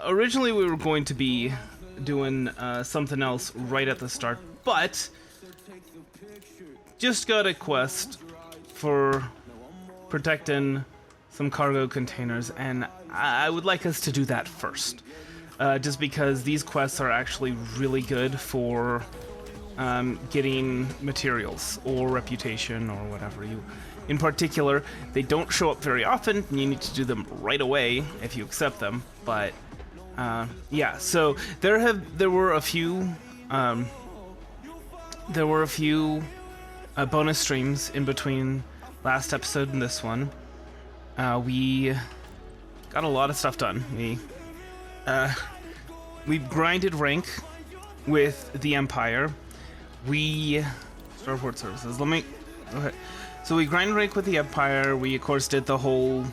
Originally we were going to be doing something else right at the start, but just got a quest for protecting some cargo containers, and I would like us to do that first. Just because these quests are actually really good for getting materials or reputation or whatever you... In particular, they don't show up very often, and you need to do them right away if you accept them, but yeah, so there were a few bonus streams in between last episode and this one. We got a lot of stuff done. We grinded rank with the Empire. Starport services. Okay. So we grinded rank with the Empire. We of course did the whole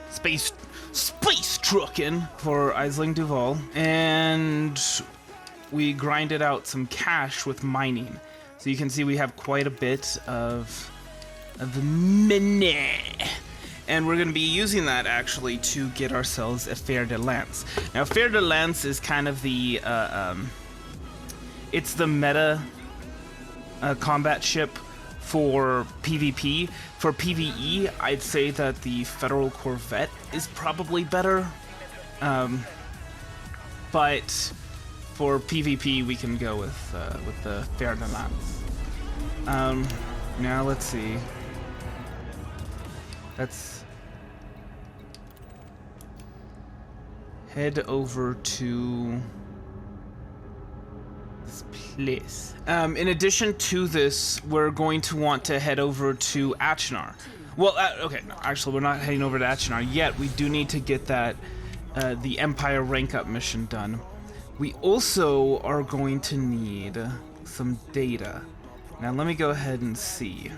space trucking for Isling Duval, and we grinded out some cash with mining. So you can see we have quite a bit of money. And we're going to be using that actually to get ourselves a Fer de Lance. Now, Fer de Lance is kind of the it's the meta combat ship for PvP. For PvE, I'd say that the Federal Corvette is probably better. But for PvP, we can go with the Fer de Lance. Now let's see. Let's head over to this place. In addition to this, we're going to want to head over to Achenar. Well, okay, no, actually, we're not heading over to Achenar yet. We do need to get that the Empire rank up mission done. We also are going to need some data. Now, let me go ahead and see.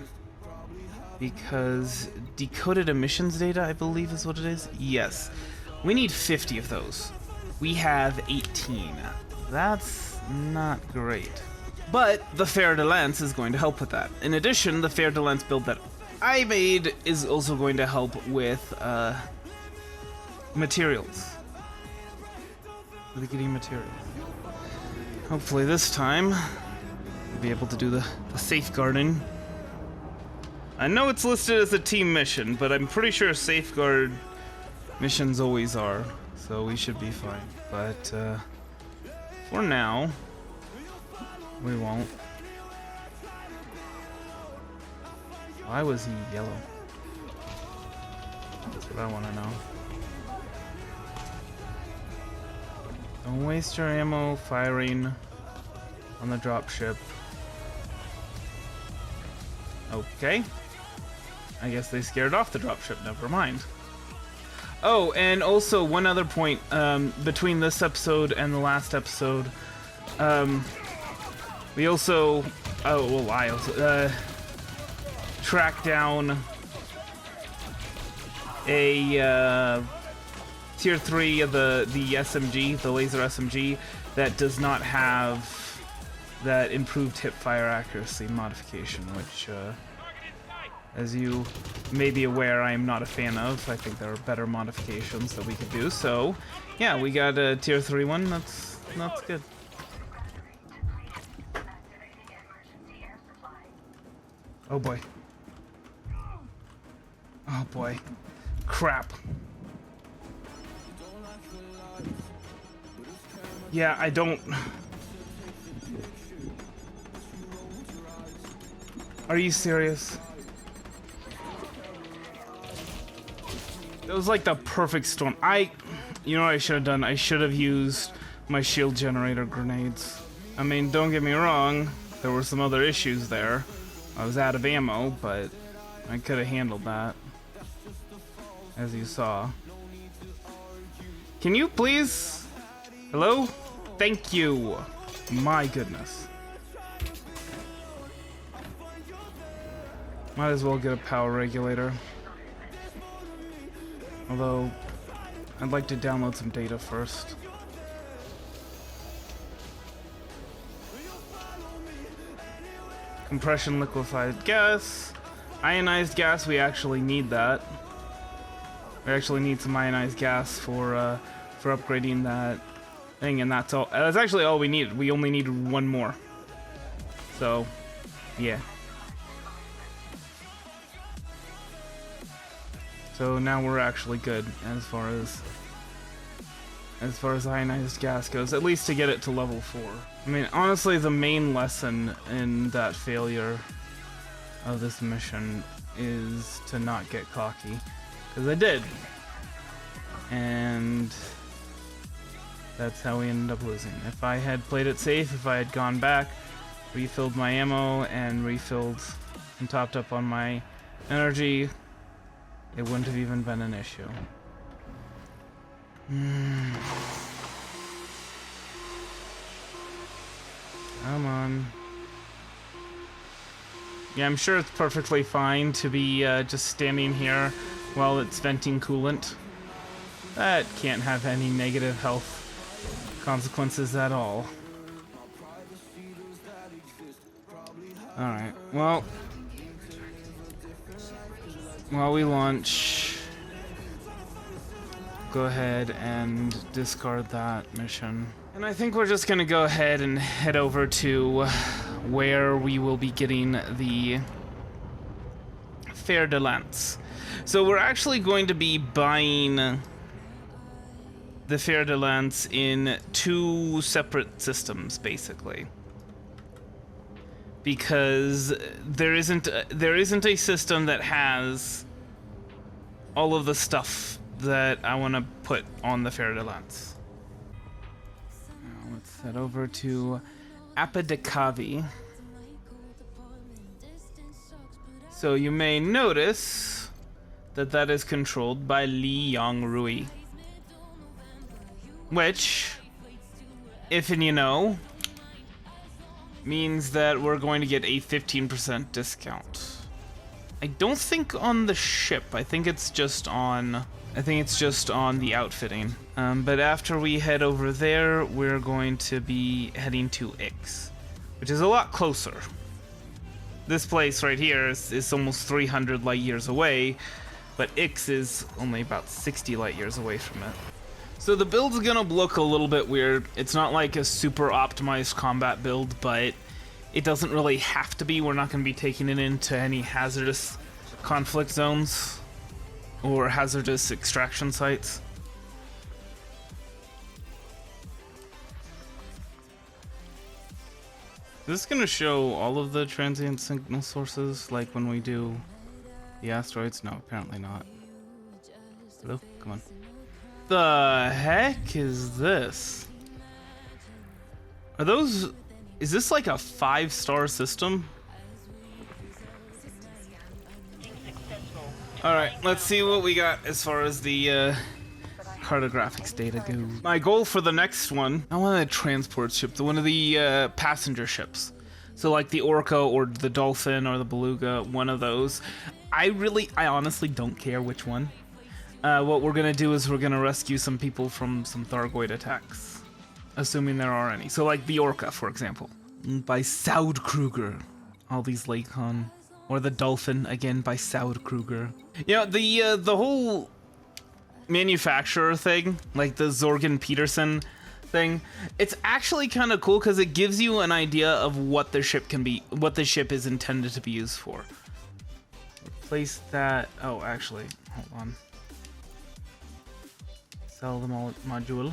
Because decoded emissions data, I believe is what it is. Yes. We need 50 of those. We have 18. That's not great. But the Fer de Lance is going to help with that. In addition, the Fer de Lance build that I made is also going to help with materials. With getting materials. Hopefully this time, we'll be able to do the safeguarding. I know it's listed as a team mission, but I'm pretty sure safeguard missions always are, so we should be fine. But for now, we won't. Why was he yellow? That's what I want to know. Don't waste your ammo firing on the dropship. Okay. I guess they scared off the dropship, never mind. Oh, and also one other point, between this episode and the last episode, we also, I also, tracked down a, tier 3 of the SMG, the laser SMG, that does not have that improved hip-fire accuracy modification, which, as you may be aware, I am not a fan of. I think there are better modifications that we could do. So, yeah, we got a tier 3 one. That's good. Oh boy. Oh boy. Crap. Yeah, I don't... Are you serious? It was like the perfect storm. You know what I should have done? I should have used my shield generator grenades. I mean, don't get me wrong, there were some other issues there. I was out of ammo, but I could have handled that. As you saw. Can you please? Hello? Thank you. My goodness. Might as well get a power regulator. Although, I'd like to download some data first. Compression liquefied gas. Ionized gas, we actually need that. We actually need some ionized gas for for upgrading that thing, and that's all. That's actually all we needed. We only needed one more. So, yeah. So now we're actually good as far as ionized gas goes, at least to get it to level 4. I mean, honestly, the main lesson in that failure of this mission is to not get cocky, because I did, and that's how we ended up losing. If I had played it safe, if I had gone back, refilled my ammo, and refilled and topped up on my energy, it wouldn't have even been an issue. Come on. Yeah, I'm sure it's perfectly fine to be just standing here while it's venting coolant. That can't have any negative health consequences at all. Alright, well, while we launch, go ahead and discard that mission. And I think we're just gonna go ahead and head over to where we will be getting the Fer de Lance. So we're actually going to be buying the Fer de Lance in 2 separate systems, basically. Because there isn't a system that has all of the stuff that I want to put on the Fer de Lance. Now let's head over to Apodekavi. So you may notice that that is controlled by Li Yong Rui, which, if and you know, means that we're going to get a 15% discount. I don't think on the ship. I think it's just on the outfitting. But after we head over there, we're going to be heading to Ix, which is a lot closer. This place right here is almost 300 light years away, but Ix is only about 60 light years away from it. So the build's gonna look a little bit weird. It's not like a super optimized combat build, but it doesn't really have to be. We're not gonna be taking it into any hazardous conflict zones or hazardous extraction sites. Is this gonna show all of the transient signal sources, like when we do the asteroids? No, apparently not. Hello? Come on. The heck is this? Are those... Is this like a 5-star system? Alright, let's see what we got as far as the cartographics data goes. My goal for the next one, I want a transport ship, one of the passenger ships. So like the Orca or the Dolphin or the Beluga, one of those. I honestly don't care which one. What we're gonna do is we're gonna rescue some people from some Thargoid attacks, assuming there are any. So like the Orca, for example, by Saud Kruger. All these Lakon. Or the Dolphin, again, by Saud Kruger. You know, the whole manufacturer thing, like the Zorgen Peterson thing, it's actually kind of cool because it gives you an idea of what the ship can be, what the ship is intended to be used for. Replace that. Oh, actually, hold on. Sell the module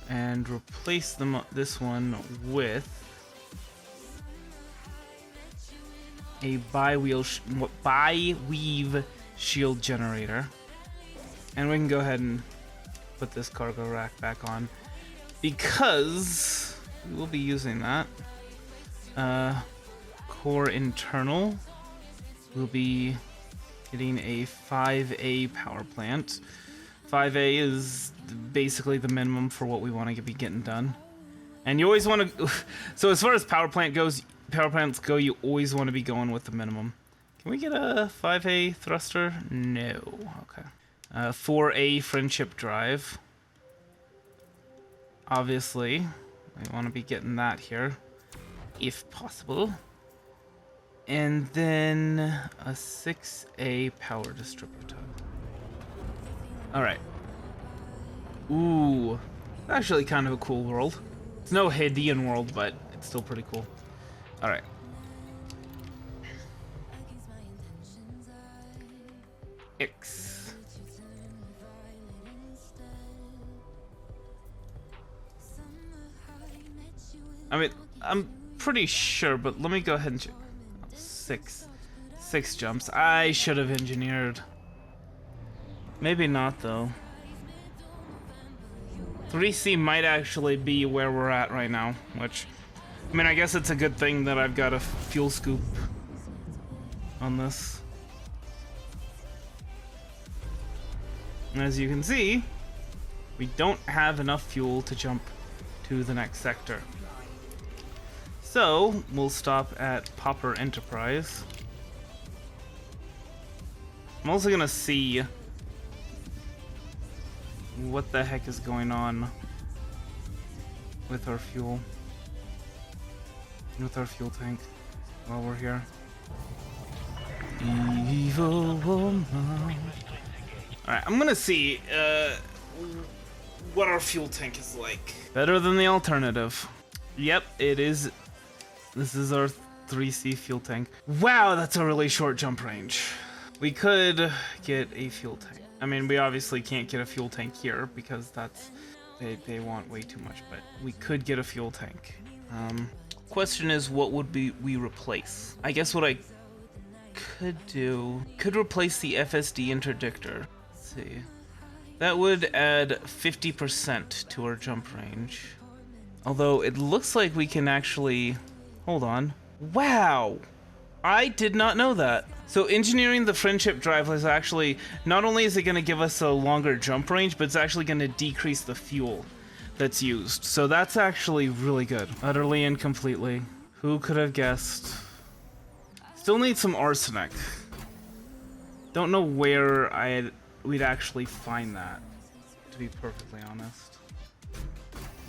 and replace this one with a bi-weave shield generator, and we can go ahead and put this cargo rack back on because we will be using that. Core internal will be getting a 5A power plant. 5A is basically the minimum for what we want to be getting done, and you always want to. So as far as power plants go, you always want to be going with the minimum. Can we get a 5A thruster? No. Okay. 4A friendship drive. Obviously, we want to be getting that here, if possible. And then a 6A power distributor. All right. Ooh, actually kind of a cool world. It's no Hadean world, but it's still pretty cool. All right. X. I mean, I'm pretty sure, but let me go ahead and check. Six jumps. I should have engineered. Maybe not, though. 3C might actually be where we're at right now, which, I mean, I guess it's a good thing that I've got a fuel scoop on this. And as you can see, we don't have enough fuel to jump to the next sector. So, we'll stop at Popper Enterprise. I'm also gonna see what the heck is going on with our fuel. With our fuel tank while we're here. Evil woman. Alright, I'm gonna see what our fuel tank is like. Better than the alternative. Yep, it is. This is our 3C fuel tank. Wow, that's a really short jump range. We could get a fuel tank. I mean, we obviously can't get a fuel tank here because that's they want way too much, but we could get a fuel tank. Question is, what would we replace? I guess what I could do could replace the FSD interdictor. Let's see. That would add 50% to our jump range. Although it looks like we can actually hold on. Wow! I did not know that. So engineering the friendship drive is actually, not only is it going to give us a longer jump range, but it's actually going to decrease the fuel that's used. So that's actually really good. Utterly and completely. Who could have guessed? Still need some arsenic. Don't know where we'd actually find that, to be perfectly honest.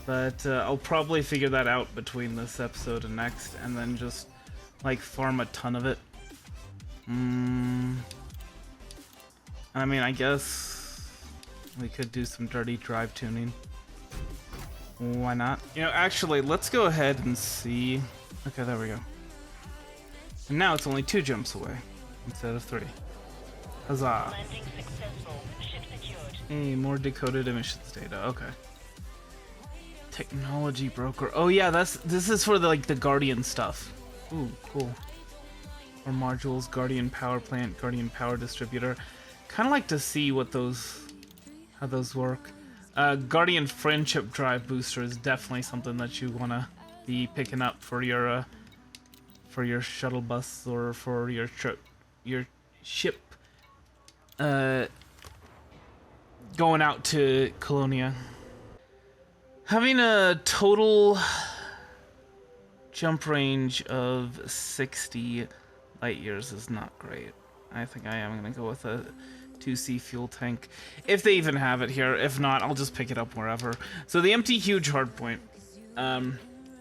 But I'll probably figure that out between this episode and next, and then just like farm a ton of it. I mean, I guess we could do some dirty drive tuning. Why not? You know, actually, let's go ahead and see. Okay, there we go. And now it's only 2 jumps away instead of 3. Huzzah. Landing successful. Ship secured. Hey, more decoded emissions data. Okay. Technology broker. Oh yeah, this is for the like the Guardian stuff. Ooh, cool. Or modules, Guardian power plant, Guardian power distributor. Kind of like to see what how those work. Guardian friendship drive booster is definitely something that you want to be picking up for your shuttle bus or for your ship going out to Colonia. Having a total jump range of 60 light years is not great. I think I am going to go with a 2C fuel tank, if they even have it here. If not, I'll just pick it up wherever. So the empty huge hardpoint.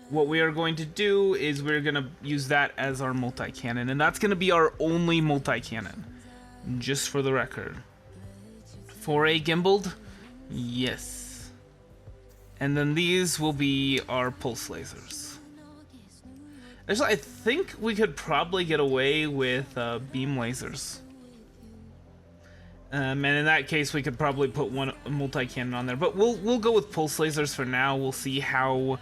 What we are going to do is we're going to use that as our multi-cannon, and that's going to be our only multi-cannon, just for the record. 4A gimbaled? Yes. And then these will be our pulse lasers. Actually, I think we could probably get away with beam lasers. And in that case, we could probably put one multi-cannon on there. But we'll go with pulse lasers for now. We'll see how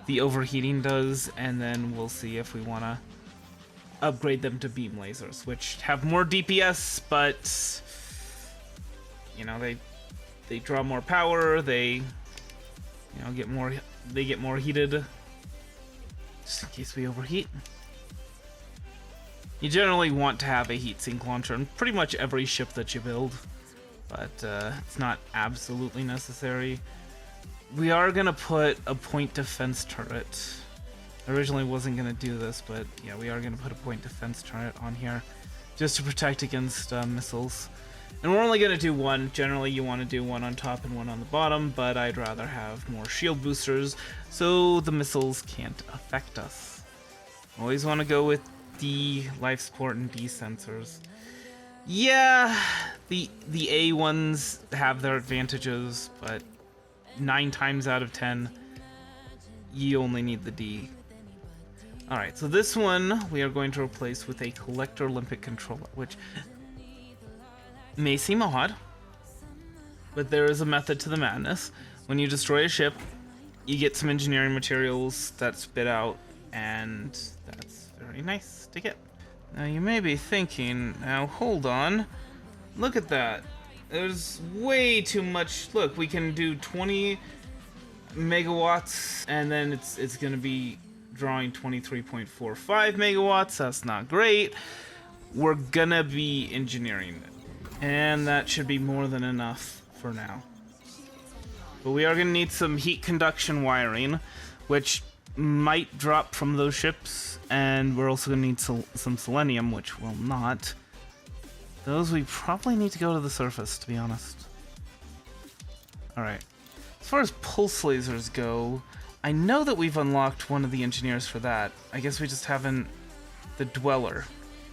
the overheating does, and then we'll see if we want to upgrade them to beam lasers, which have more DPS, but you know, they draw more power. They get more heated, just in case we overheat. You generally want to have a heatsink launcher on pretty much every ship that you build, but it's not absolutely necessary. We are gonna put a point defense turret. I originally wasn't gonna do this, but yeah, we are gonna put a point defense turret on here just to protect against missiles. And we're only going to do one. Generally, you want to do one on top and one on the bottom, but I'd rather have more shield boosters so the missiles can't affect us. Always want to go with D life support and D sensors. Yeah, the A ones have their advantages, but 9 times out of 10, you only need the D. Alright, so this one we are going to replace with a Collector Olympic controller, which may seem odd, but there is a method to the madness. When you destroy a ship, you get some engineering materials that spit out, and that's very nice to get. Now you may be thinking, now hold on, look at that. There's way too much. Look, we can do 20 megawatts, and then it's gonna be drawing 23.45 megawatts. That's not great. We're gonna be engineering it, and that should be more than enough for now. But we are gonna need some heat conduction wiring, which might drop from those ships, and we're also gonna need some selenium, which will not. Those we probably need to go to the surface, to be honest. Alright. As far as pulse lasers go, I know that we've unlocked one of the engineers for that. I guess we just haven't... the Dweller.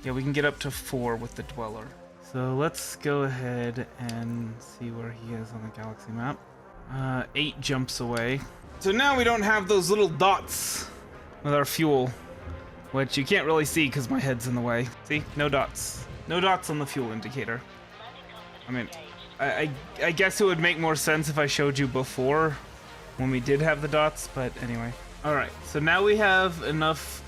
Yeah, we can get up to 4 with the Dweller. So let's go ahead and see where he is on the galaxy map. 8 jumps away. So now we don't have those little dots with our fuel, which you can't really see because my head's in the way. See? No dots. No dots on the fuel indicator. I mean, I guess it would make more sense if I showed you before when we did have the dots, but anyway. Alright, so now we have enough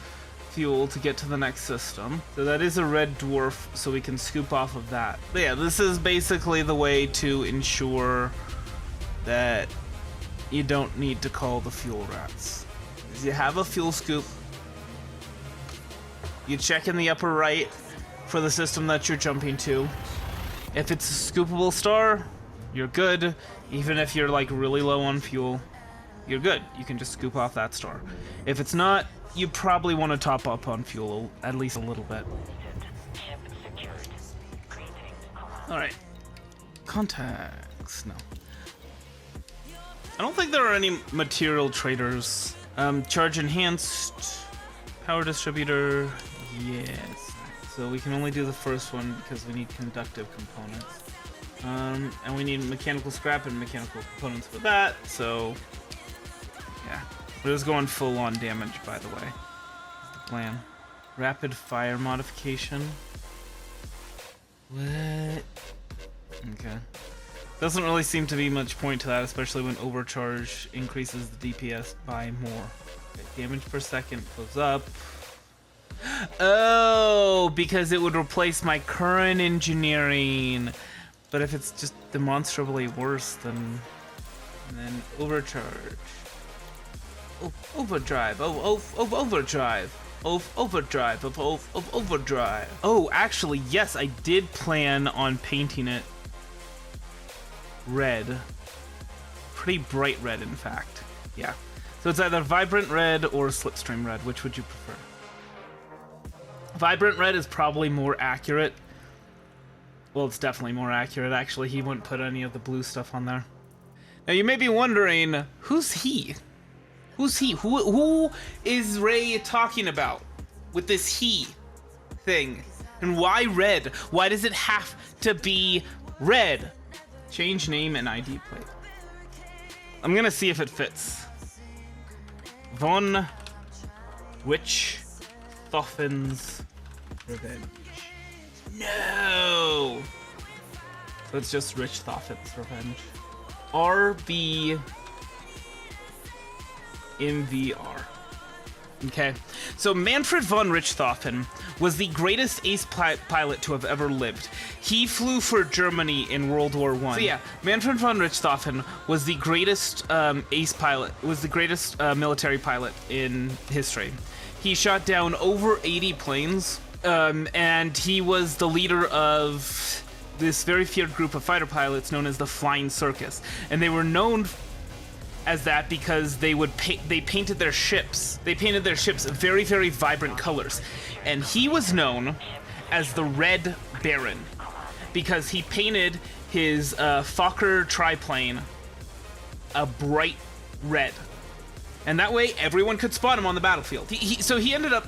fuel to get to the next system. So that is a red dwarf, so we can scoop off of that. But yeah, this is basically the way to ensure that you don't need to call the fuel rats. You have a fuel scoop, you check in the upper right for the system that you're jumping to. If it's a scoopable star, you're good. Even if you're like really low on fuel, you're good. You can just scoop off that star. If it's not, you probably want to top up on fuel at least a little bit. Alright. Contacts. No. I don't think there are any material traders. Charge enhanced. Power distributor. Yes. So we can only do the first one because we need conductive components. And we need mechanical scrap and mechanical components for that, so yeah. We're just going full on damage, by the way. That's the plan. Rapid fire modification. What? Okay. Doesn't really seem to be much point to that, especially when overcharge increases the DPS by more. Okay, damage per second goes up. Oh, because it would replace my current engineering. But if it's just demonstrably worse, then overcharge. Oh, overdrive. Overdrive. Overdrive. Oh, actually, yes, I did plan on painting it red. Pretty bright red, in fact. Yeah. So it's either vibrant red or slipstream red. Which would you prefer? Vibrant red is probably more accurate. Well, it's definitely more accurate, actually. He wouldn't put any of the blue stuff on there. Now, you may be wondering, who's he? Who's he? Who is Ray talking about with this he thing? And why red? Why does it have to be red? Change name and ID plate. I'm gonna see if it fits. Von Richthofen's Revenge. No! So it's just Richthofen's Revenge. RB MVR. Okay, so Manfred von Richthofen was the greatest ace pilot to have ever lived. He flew for Germany in World War I. So yeah, Manfred von Richthofen was the greatest ace pilot, was the greatest military pilot in history. He shot down over 80 planes, and he was the leader of this very feared group of fighter pilots known as the Flying Circus. And they were known as that because they painted their ships very, very vibrant colors. And he was known as the Red Baron because he painted his Fokker triplane a bright red. And that way everyone could spot him on the battlefield. So he ended up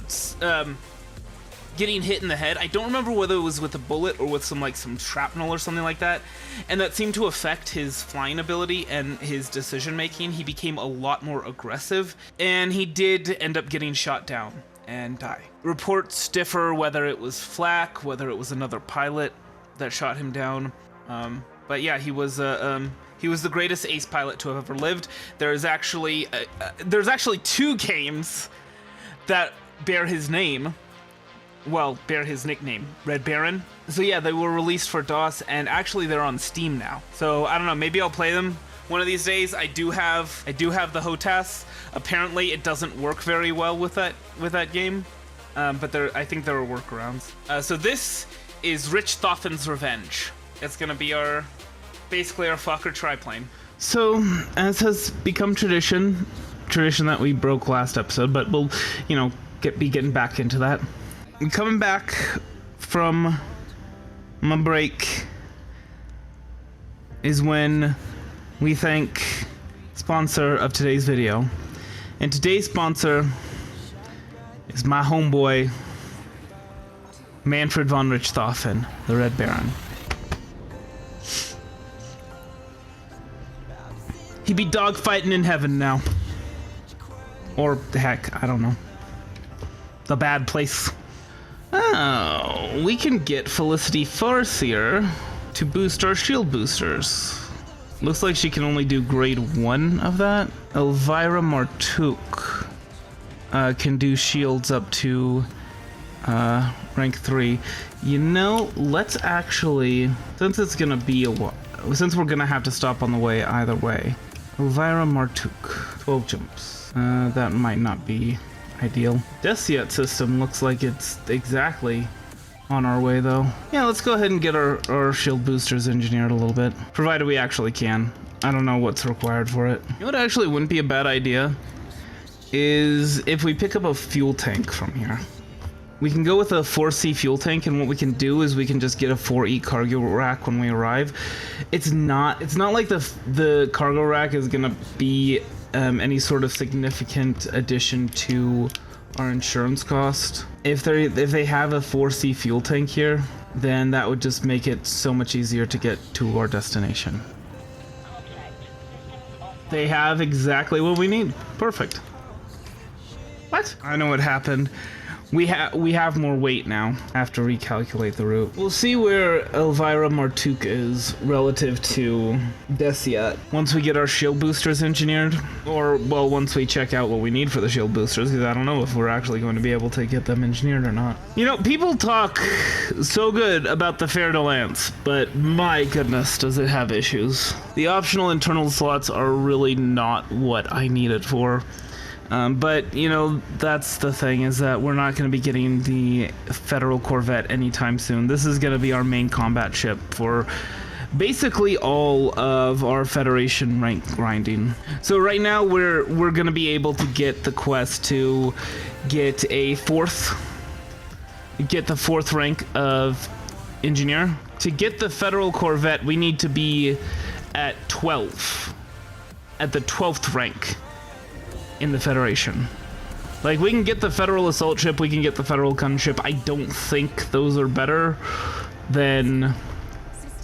getting hit in the head. I don't remember whether it was with a bullet or with some shrapnel or something like that, and that seemed to affect his flying ability and his decision making. He became a lot more aggressive, and he did end up getting shot down and die. Reports differ whether it was flak, whether it was another pilot that shot him down, but yeah, he was the greatest ace pilot to have ever lived. There's actually 2 games that bear his name. Well, bear his nickname, Red Baron. So yeah, they were released for DOS, and actually they're on Steam now. So I don't know, maybe I'll play them one of these days. I do have the HOTAS. Apparently it doesn't work very well with that game, but I think there are workarounds. So this is Richthofen's Revenge. It's gonna be basically our Fokker triplane. So as has become tradition that we broke last episode, but we'll, be getting back into that. Coming back from my break is when we thank sponsor of today's video. And today's sponsor is my homeboy, Manfred von Richthofen, the Red Baron. He be dogfighting in heaven now. Or, heck, I don't know. The bad place. Oh, we can get Felicity Farseer to boost our shield boosters. Looks like she can only do grade 1 of that. Elvira Martuk can do shields up to rank 3. Let's actually, since it's gonna be since we're gonna have to stop on the way either way. Elvira Martuk, 12 jumps. That might not be ideal. Desiat system looks like it's exactly on our way though. Yeah, let's go ahead and get our shield boosters engineered a little bit, provided we actually can. I don't know what's required for it. You know what actually wouldn't be a bad idea is if we pick up a fuel tank from here. We can go with a 4C fuel tank, and what we can do is we can just get a 4E cargo rack when we arrive. It's not like the cargo rack is gonna be any sort of significant addition to our insurance cost. If they have a 4C fuel tank here, then that would just make it so much easier to get to our destination. They have exactly what we need. Perfect. What? I know what happened. We have more weight now. I have to recalculate the route. We'll see where Elvira Martuk is relative to Desiat once we get our shield boosters engineered, or well, once we check out what we need for the shield boosters, because I don't know if we're actually going to be able to get them engineered or not. People talk so good about the Fer de Lance, but my goodness, does it have issues. The optional internal slots are really not what I need it for. But, that's the thing, is that we're not going to be getting the Federal Corvette anytime soon. This is going to be our main combat ship for basically all of our Federation rank grinding. So right now we're going to be able to get the quest to get the 4th rank of Engineer. To get the Federal Corvette, we need to be at 12, at the 12th rank in the Federation. Like, we can get the Federal Assault Ship, we can get the Federal Gunship. I don't think those are better than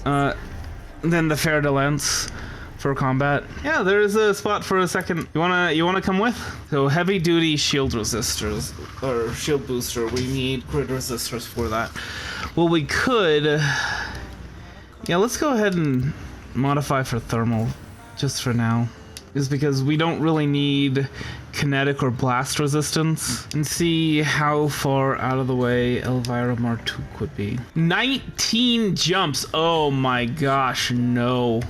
the Fer de Lance for combat. Yeah, there's a spot for a second. You wanna come with? So heavy duty shield resistors, or shield booster, we need grid resistors for that. Well, we could, yeah, let's go ahead and modify for thermal, just for now. Is because we don't really need kinetic or blast resistance. And see how far out of the way Elvira Martuk would be. 19 jumps. Oh my gosh, no.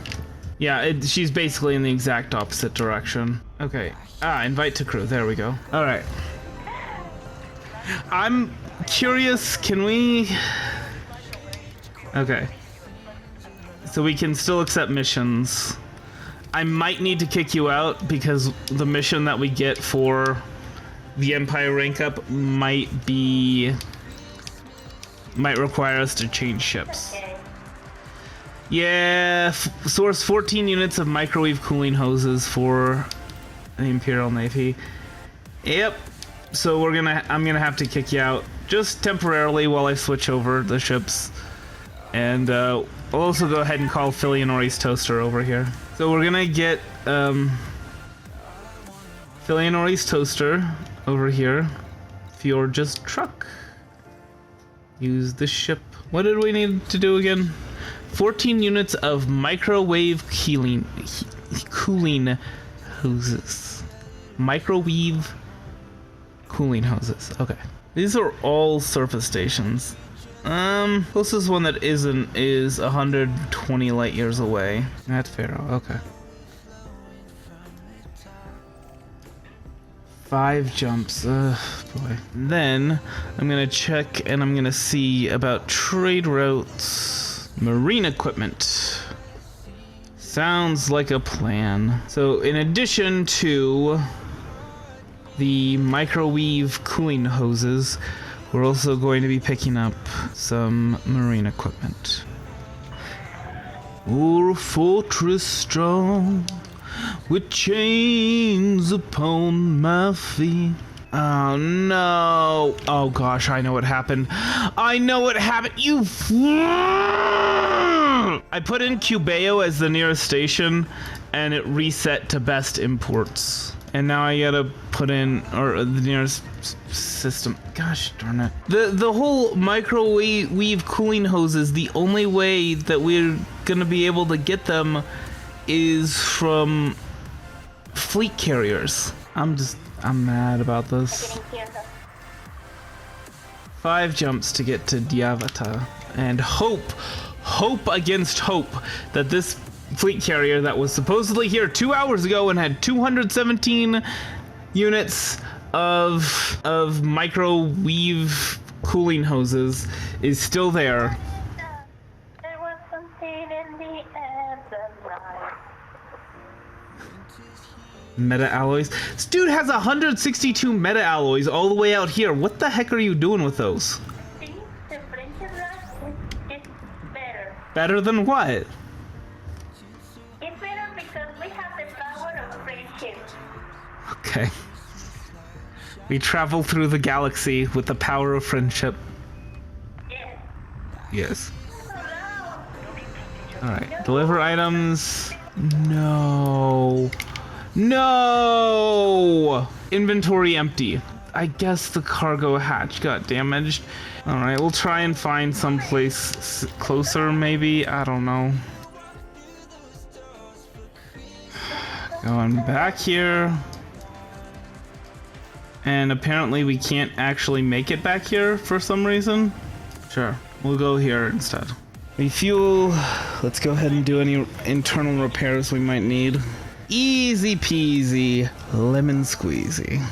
Yeah, she's basically in the exact opposite direction. Okay. Invite to crew. There we go. All right. I'm curious, can we... Okay. So we can still accept missions. I might need to kick you out because the mission that we get for the Empire rank up might require us to change ships. Yeah, source 14 units of microwave cooling hoses for the Imperial Navy. Yep. So I'm gonna have to kick you out just temporarily while I switch over the ships. And I'll also go ahead and call Philionori's toaster over here. So we're gonna get Philionori's toaster over here. Fjord's truck. Use the ship. What did we need to do again? 14 units of microwave cooling hoses. Microwave cooling hoses. Okay. These are all surface stations. Closest one that isn't is 120 light years away. At Faro. Okay. 5 jumps. Boy. Then I'm gonna check and I'm gonna see about trade routes, marine equipment. Sounds like a plan. So in addition to the microwave cooling hoses, we're also going to be picking up some marine equipment. O'er a fortress strong, with chains upon my feet. Oh no. Oh gosh, I know what happened. I know what happened. You I put in Cubeo as the nearest station and it reset to best imports. And now I gotta put in, or the nearest system. Gosh darn it. The whole microwave cooling hoses, the only way that we're gonna be able to get them is from fleet carriers. I'm mad about this. 5 jumps to get to Diavata. And hope against hope that this fleet carrier that was supposedly here 2 hours ago and had 217 units of microwave cooling hoses is still there. There was something in the air tonight. Meta alloys. This dude has 162 meta alloys all the way out here. What the heck are you doing with those? See, the friendship is better. Better than what? It's better because we have the power of friendship. Okay. We travel through the galaxy with the power of friendship. Yes. Yes. Hello. Alright. Deliver items. No. No! Inventory empty. I guess the cargo hatch got damaged. Alright, we'll try and find someplace closer, maybe. I don't know. Going back here. And apparently we can't actually make it back here for some reason. Sure, we'll go here instead. Refuel. Let's go ahead and do any internal repairs we might need. Easy peasy, lemon squeezy.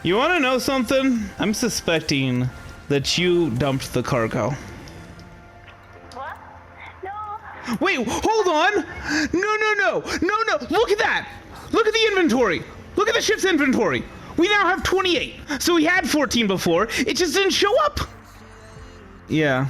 You want to know something? I'm suspecting that you dumped the cargo. What? No. Wait, hold on! No. Look at that! Look at the inventory! Look at the ship's inventory! We now have 28. So we had 14 before, it just didn't show up! Yeah.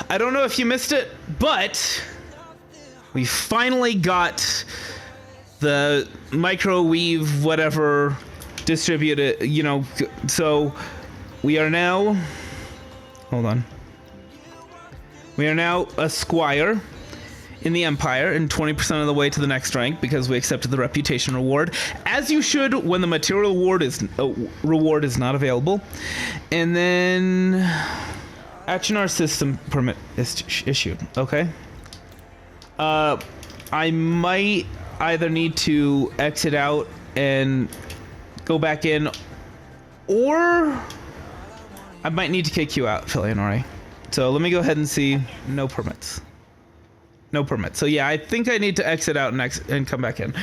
I don't know if you missed it, but we finally got the microwave whatever distributed, you know, so we are now, hold on. We are now a squire in the Empire and 20% of the way to the next rank because we accepted the reputation reward, as you should when the material reward is not available. And then Achenar system permit is issued. Okay. I might either need to exit out and go back in, or I might need to kick you out, Philionori. So let me go ahead and see. No permits. No permits. So yeah, I think I need to exit out and come back in.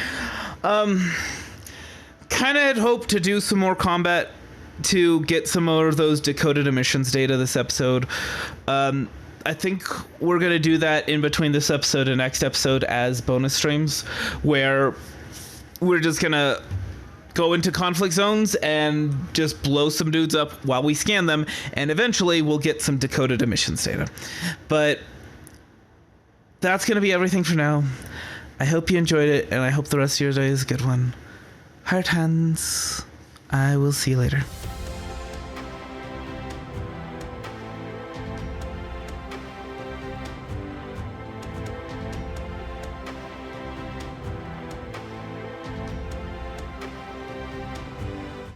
Kind of had hoped to do some more combat to get some more of those decoded emissions data this episode. I think we're going to do that in between this episode and next episode as bonus streams, where we're just going to go into conflict zones and just blow some dudes up while we scan them, and eventually we'll get some decoded emissions data. But that's going to be everything for now. I hope you enjoyed it, and I hope the rest of your day is a good one. Heart hands. I will see you later.